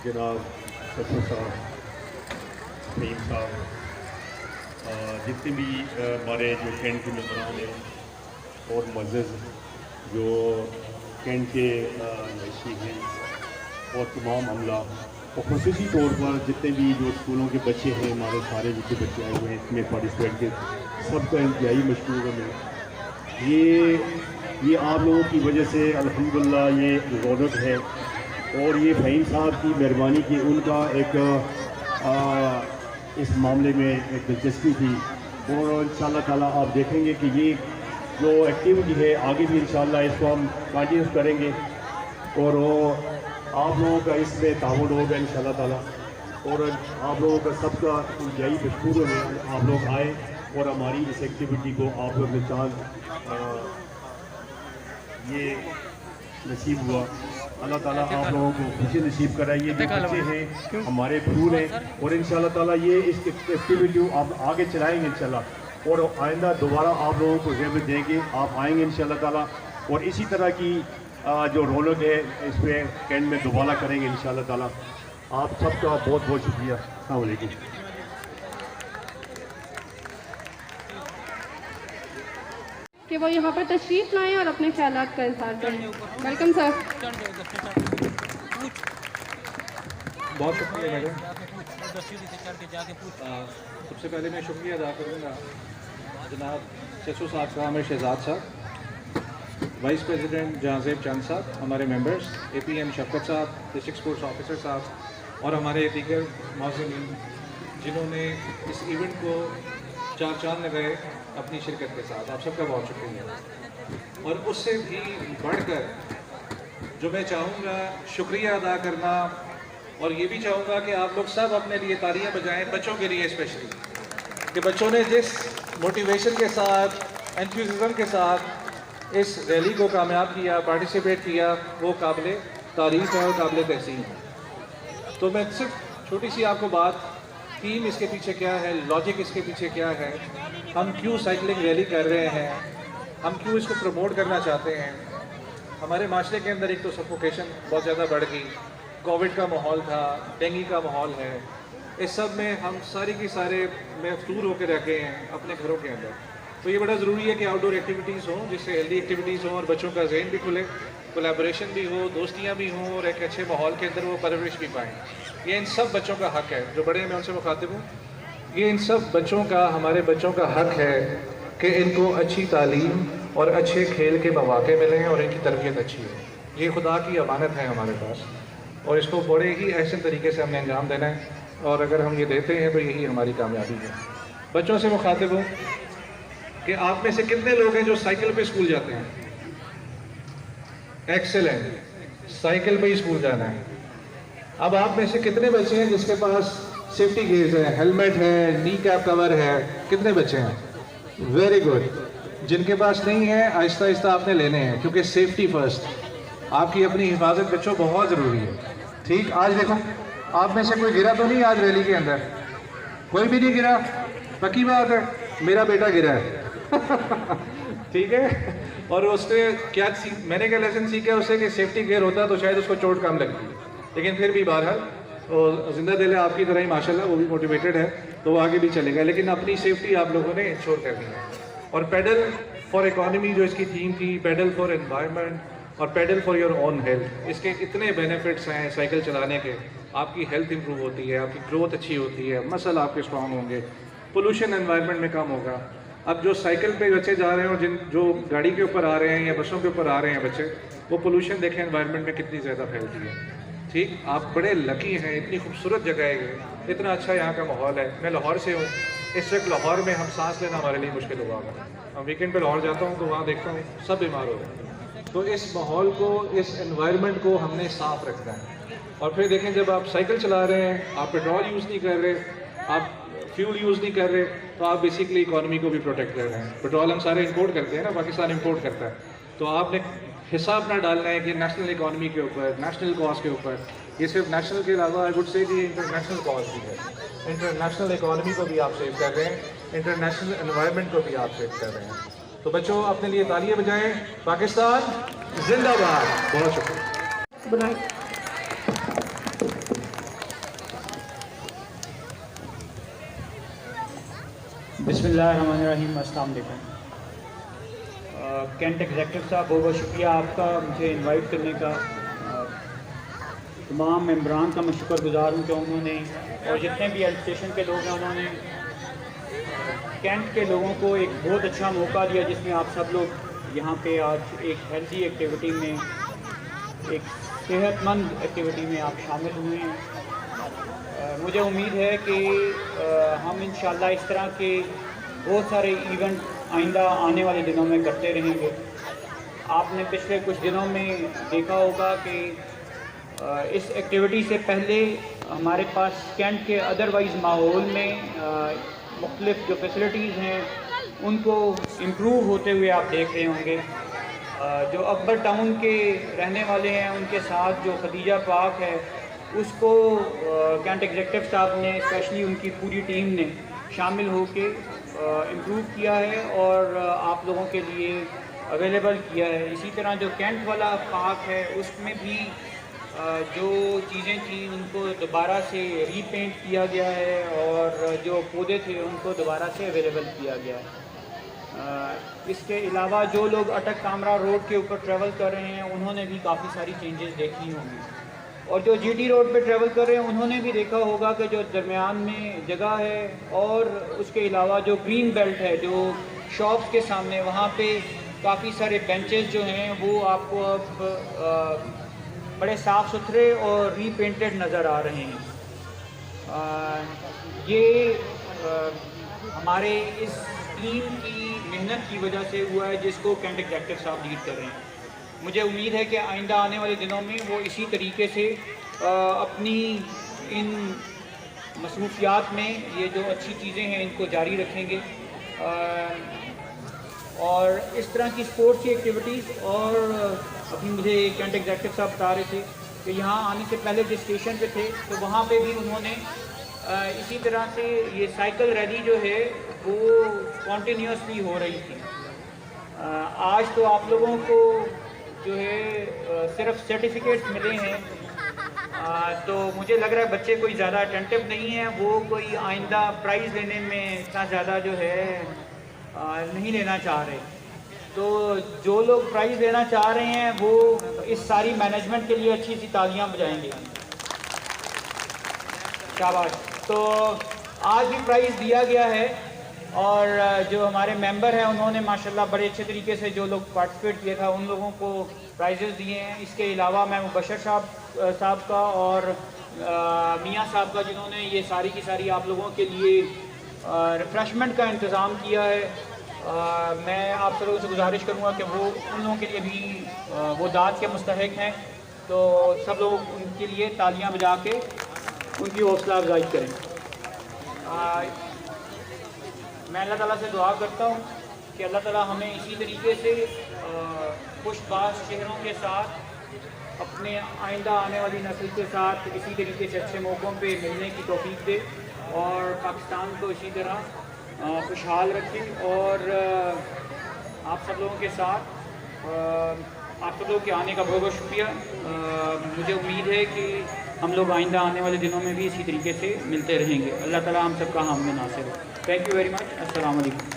جناب سفر صاحب، فہیم صاحب، جتنے بھی ہمارے جو کینٹ کے ممبران ہیں اور معزز جو کینٹ کے رہائشی ہیں اور تمام عملہ، اور خصوصی طور پر جتنے بھی جو اسکولوں کے بچے ہیں، ہمارے سارے جتنے بچے آئے ہوئے ہیں اس میں پارٹیسپیٹ کے، سب کا انتہائی مشکور ہے میں۔ یہ آپ لوگوں کی وجہ سے الحمدللہ یہ رونق ہے، اور یہ فہیم صاحب کی مہربانی کی، ان کا ایک اس معاملے میں ایک دلچسپی تھی، اور انشاءاللہ تعالیٰ آپ دیکھیں گے کہ یہ جو ایکٹیویٹی ہے آگے بھی انشاءاللہ اس کو ہم کنٹینیو کریں گے، اور آپ لوگوں کا اس میں تعاون ہوگا انشاءاللہ تعالیٰ، اور آپ لوگوں کا سب کا انتہائی مشکور ہے آپ لوگ آئے اور ہماری اس ایکٹیویٹی کو آپ لوگ نے چاند یہ نصیب ہوا۔ اللہ تعالیٰ آپ لوگوں کو خوشی نصیب کرائے۔ یہ جو بچے ہیں ہمارے پھول ہیں، اور انشاءاللہ تعالیٰ یہ اس ایکٹیویٹی آپ آگے چلائیں گے انشاءاللہ، اور آئندہ دوبارہ آپ لوگوں کو ذہن دیں گے، آپ آئیں گے انشاءاللہ تعالیٰ، اور اسی طرح کی جو رونق ہے اس پہ کینٹ میں دوبارہ کریں گے انشاءاللہ تعالیٰ۔ آپ سب کا بہت بہت شکریہ۔ السلام علیکم۔ کہ وہ یہاں پر تشریف لائیں اور اپنے خیالات کا اظہار کریں۔ Welcome sir. بہت شکریہ میڈم۔ سب سے پہلے میں شکریہ ادا کروں گا جناب سیسو صاحب کا، عامر شہزاد صاحب، وائس پریزیڈنٹ جہاں زیب چاند صاحب، ہمارے ممبرس اے پی ایم شفقت صاحب، ڈسٹرکٹ اسپورٹس آفیسر صاحب، اور ہمارے دیگر معززین جنہوں نے اس ایونٹ کو چار چاند لگائے اپنی شرکت کے ساتھ۔ آپ سب کا بہت شکریہ۔ اور اس سے بھی بڑھ کر جو میں چاہوں گا شکریہ ادا کرنا، اور یہ بھی چاہوں گا کہ آپ لوگ سب اپنے لیے تالیاں بجائیں، بچوں کے لیے اسپیشلی، کہ بچوں نے جس موٹیویشن کے ساتھ، انتھوزیزم کے ساتھ اس ریلی کو کامیاب کیا، پارٹیسپیٹ کیا، وہ قابل تعریف ہے اور قابل تحسین ہے۔ تو میں صرف چھوٹی سی آپ کو بات، تھیم اس کے پیچھے کیا ہے، لاجک اس کے پیچھے کیا ہے، ہم کیوں سائیکلنگ ریلی کر رہے ہیں، ہم کیوں اس کو پروموٹ کرنا چاہتے ہیں۔ ہمارے معاشرے کے اندر ایک تو سفوکیشن بہت زیادہ بڑھ گئی، کووڈ کا ماحول تھا، ڈینگی کا ماحول ہے، اس سب میں ہم سارے کے سارے محفوظ ہو کے رہ گئے ہیں اپنے گھروں کے اندر۔ تو یہ بڑا ضروری ہے کہ آؤٹ ڈور ایکٹیویٹیز ہوں، جس سے ہیلدی ایکٹیویٹیز ہوں اور بچوں کا ذہن بھی کھلے، کولیبوریشن بھی ہو، دوستیاں بھی ہوں، اور ایک اچھے ماحول کے اندر وہ پرورش بھی پائیں۔ یہ ان سب بچوں کا حق ہے، جو بڑے ہیں میں ان سے مخاطب ہوں، یہ ان سب بچوں کا، ہمارے بچوں کا حق ہے کہ ان کو اچھی تعلیم اور اچھے کھیل کے مواقع ملیں اور ان کی تربیت اچھی ہو۔ یہ خدا کی امانت ہے ہمارے پاس، اور اس کو بڑے ہی احسن طریقے سے ہم نے انجام دینا ہے، اور اگر ہم یہ دیتے ہیں تو یہی ہماری کامیابی ہے۔ بچوں سے مخاطب ہوں کہ آپ میں سے کتنے لوگ ہیں جو سائیکل پہ اسکول جاتے ہیں؟ ایکسلنٹ، سائیکل پہ ہی اسکول جانا ہے۔ اب آپ میں سے کتنے بچے ہیں جس کے پاس سیفٹی گیئرز ہے، ہیلمٹ ہے، نی کیپ کور ہے؟ کتنے بچے ہیں؟ Very good. جن کے پاس نہیں ہے آہستہ آہستہ آپ نے لینے ہیں، کیونکہ سیفٹی فرسٹ، آپ کی اپنی حفاظت بچوں بہت ضروری ہے۔ ٹھیک، آج دیکھو آپ میں سے کوئی گرا تو نہیں آج ریلی کے اندر؟ کوئی بھی نہیں گرا؟ پکی بات ہے، میرا بیٹا گرا ہے۔ ٹھیک ہے، اور اس نے کیا میں نے کیا لیسن سیکھا اسے کہ سیفٹی گیئر ہوتا تو شاید اس کو چوٹ کم لگتی، لیکن پھر بھی بہرحال اور زندہ دل ہے آپ کی طرح ہی ماشاءاللہ، وہ بھی موٹیویٹڈ ہے تو وہ آگے بھی چلے گا، لیکن اپنی سیفٹی آپ لوگوں نے انشور کرنی ہے۔ اور پیڈل فار اکانومی جو اس کی تھیم تھی، پیڈل فار انوائرمنٹ اور pedal for your own health, اس کے اتنے بینیفٹس ہیں سائیکل چلانے کے۔ آپ کی ہیلتھ امپروو ہوتی ہے، آپ کی گروتھ اچھی ہوتی ہے، مسل آپ کے اسٹرانگ ہوں گے، پولوشن انوائرمنٹ میں کم ہوگا۔ اب جو سائیکل پہ بچے جا رہے ہیں اور جو گاڑی کے اوپر آ رہے ہیں یا بسوں کے اوپر آ رہے ہیں بچے، وہ پولوشن دیکھیں انوائرمنٹ میں کتنی زیادہ پھیلتی ہے۔ ٹھیک، آپ بڑے لکی ہیں، اتنی خوبصورت جگہ ہے یہ، اتنا اچھا یہاں کا ماحول ہے۔ میں لاہور سے ہوں، اس وقت لاہور میں ہم سانس لینا ہمارے لیے مشکل ہوا ہوگا۔ ہم ویکینڈ پہ لاہور جاتا ہوں تو وہاں دیکھتا ہوں سب بیمار ہو گئے۔ تو اس ماحول کو، اس انوائرمنٹ کو ہم نے صاف رکھنا ہے۔ اور پھر دیکھیں جب آپ سائیکل چلا رہے ہیں، آپ پیٹرول یوز نہیں کر رہے، آپ فیول یوز نہیں کر رہے، تو آپ بیسیکلی اکانومی کو بھی پروٹیکٹ کر رہے ہیں۔ پیٹرول ہم سارے امپورٹ کرتے ہیں نا، پاکستان امپورٹ کرتا ہے، تو آپ نے حساب نہ ڈالنا ہے کہ نیشنل اکانومی کے اوپر، نیشنل کاز کے اوپر، یہ صرف نیشنل کے علاوہ آئی وڈ سے کہ انٹرنیشنل کاز بھی ہے۔ انٹرنیشنل اکانومی کو بھی آپ سیو کر رہے ہیں، انٹرنیشنل انوائرمنٹ کو بھی آپ سیو کر رہے ہیں۔ تو بچوں اپنے لیے تالیاں بجائیں۔ پاکستان زندہ باد۔ بہت شکریہ۔ بسم اللہ الرحمن الرحیم. السلام علیکم. کینٹ ایگزیکٹو صاحب بہت بہت شکریہ آپ کا مجھے انوائٹ کرنے کا. تمام ممبران کا میں شکر گزار ہوں کہ انہوں نے اور جتنے بھی ایجوکیشن کے لوگ ہیں انہوں نے کینٹ کے لوگوں کو ایک بہت اچھا موقع دیا جس میں آپ سب لوگ یہاں پہ آج ایک ہیلتھی ایکٹیویٹی میں ایک صحت مند ایکٹیویٹی میں آپ شامل ہوئے ہیں. مجھے امید ہے کہ ہم انشاءاللہ اس طرح کے بہت سارے ایونٹ آئندہ آنے والے دنوں میں کرتے رہیں گے. آپ نے پچھلے کچھ دنوں میں دیکھا ہوگا کہ اس ایکٹیویٹی سے پہلے ہمارے پاس کینٹ کے ادروائز ماحول میں مختلف جو فیسلٹیز ہیں ان کو امپروو ہوتے ہوئے آپ دیکھ رہے ہوں گے. جو اکبر ٹاؤن کے رہنے والے ہیں ان کے ساتھ جو خدیجہ پارک ہے اس کو کینٹ ایگزیکٹو صاحب نے اسپیشلی ان کی پوری ٹیم نے شامل ہو کے امپروو کیا ہے اور آپ لوگوں کے لیے اویلیبل کیا ہے. اسی طرح جو کینٹ والا پارک ہے اس میں بھی جو چیزیں تھیں ان کو دوبارہ سے ری پینٹ کیا گیا ہے اور جو پودے تھے ان کو دوبارہ سے اویلیبل کیا گیا ہے. اس کے علاوہ جو لوگ اٹک کامرا روڈ کے اوپر ٹریول کر رہے ہیں انہوں نے بھی کافی ساری چینجز دیکھی ہوں گی اور جو جی ٹی روڈ پہ ٹریول کر رہے ہیں انہوں نے بھی دیکھا ہوگا کہ جو درمیان میں جگہ ہے اور اس کے علاوہ جو گرین بیلٹ ہے جو شاپس کے سامنے وہاں پہ کافی سارے بینچز جو ہیں وہ آپ کو اب بڑے صاف ستھرے اور ری پینٹڈ نظر آ رہے ہیں. یہ ہمارے اس ٹیم کی محنت کی وجہ سے ہوا ہے جس کو کینٹ ایگزیکٹو صاحب لیڈ کر رہے ہیں. مجھے امید ہے کہ آئندہ آنے والے دنوں میں وہ اسی طریقے سے اپنی ان مصروفیات میں یہ جو اچھی چیزیں ہیں ان کو جاری رکھیں گے اور اس طرح کی اسپورٹس کی ایکٹیویٹیز. اور ابھی مجھے کینٹ ایگزیکٹو صاحب بتا رہے تھے کہ یہاں آنے سے پہلے جس اسٹیشن پہ تھے تو وہاں پہ بھی انہوں نے اسی طرح سے یہ سائیکل ریلی جو ہے وہ کنٹینیوسلی ہو رہی تھی. آج تو آپ لوگوں کو جو ہے صرف سرٹیفکیٹس ملے ہیں تو مجھے لگ رہا ہے بچے کوئی زیادہ اٹینٹیو نہیں ہیں, وہ کوئی آئندہ پرائز لینے میں اتنا زیادہ جو ہے نہیں لینا چاہ رہے. تو جو لوگ پرائز لینا چاہ رہے ہیں وہ اس ساری مینجمنٹ کے لیے اچھی سی تالیاں بجائیں گے. شاباش. تو آج بھی پرائز دیا گیا ہے اور جو ہمارے ممبر ہیں انہوں نے ماشاءاللہ بڑے اچھے طریقے سے جو لوگ پارٹیسپیٹ کیا تھا ان لوگوں کو پرائزز دیے ہیں. اس کے علاوہ میں مبشر صاحب کا اور میاں صاحب کا جنہوں نے یہ ساری کی ساری آپ لوگوں کے لیے ریفریشمنٹ کا انتظام کیا ہے, میں آپ سب لوگوں سے گزارش کروں گا کہ وہ ان لوگوں کے لیے بھی وہ داد کے مستحق ہیں. تو سب لوگ ان کے لیے تالیاں بجا کے ان کی حوصلہ افزائی کریں. میں اللہ تعالیٰ سے دعا کرتا ہوں کہ اللہ تعالیٰ ہمیں اسی طریقے سے خوش باش چہروں کے ساتھ اپنے آئندہ آنے والی نسل کے ساتھ اسی طریقے سے اچھے موقعوں پہ ملنے کی توفیق دے اور پاکستان کو اسی طرح خوشحال رکھے. اور آپ سب لوگوں کے ساتھ آپ سب لوگوں کے آنے کا بہت بہت شکریہ. مجھے امید ہے کہ ہم لوگ آئندہ آنے والے دنوں میں بھی اسی طریقے سے ملتے رہیں گے. اللہ تعالیٰ ہم سب کا حامی ناصر ہو. Thank you very much. السلام علیکم.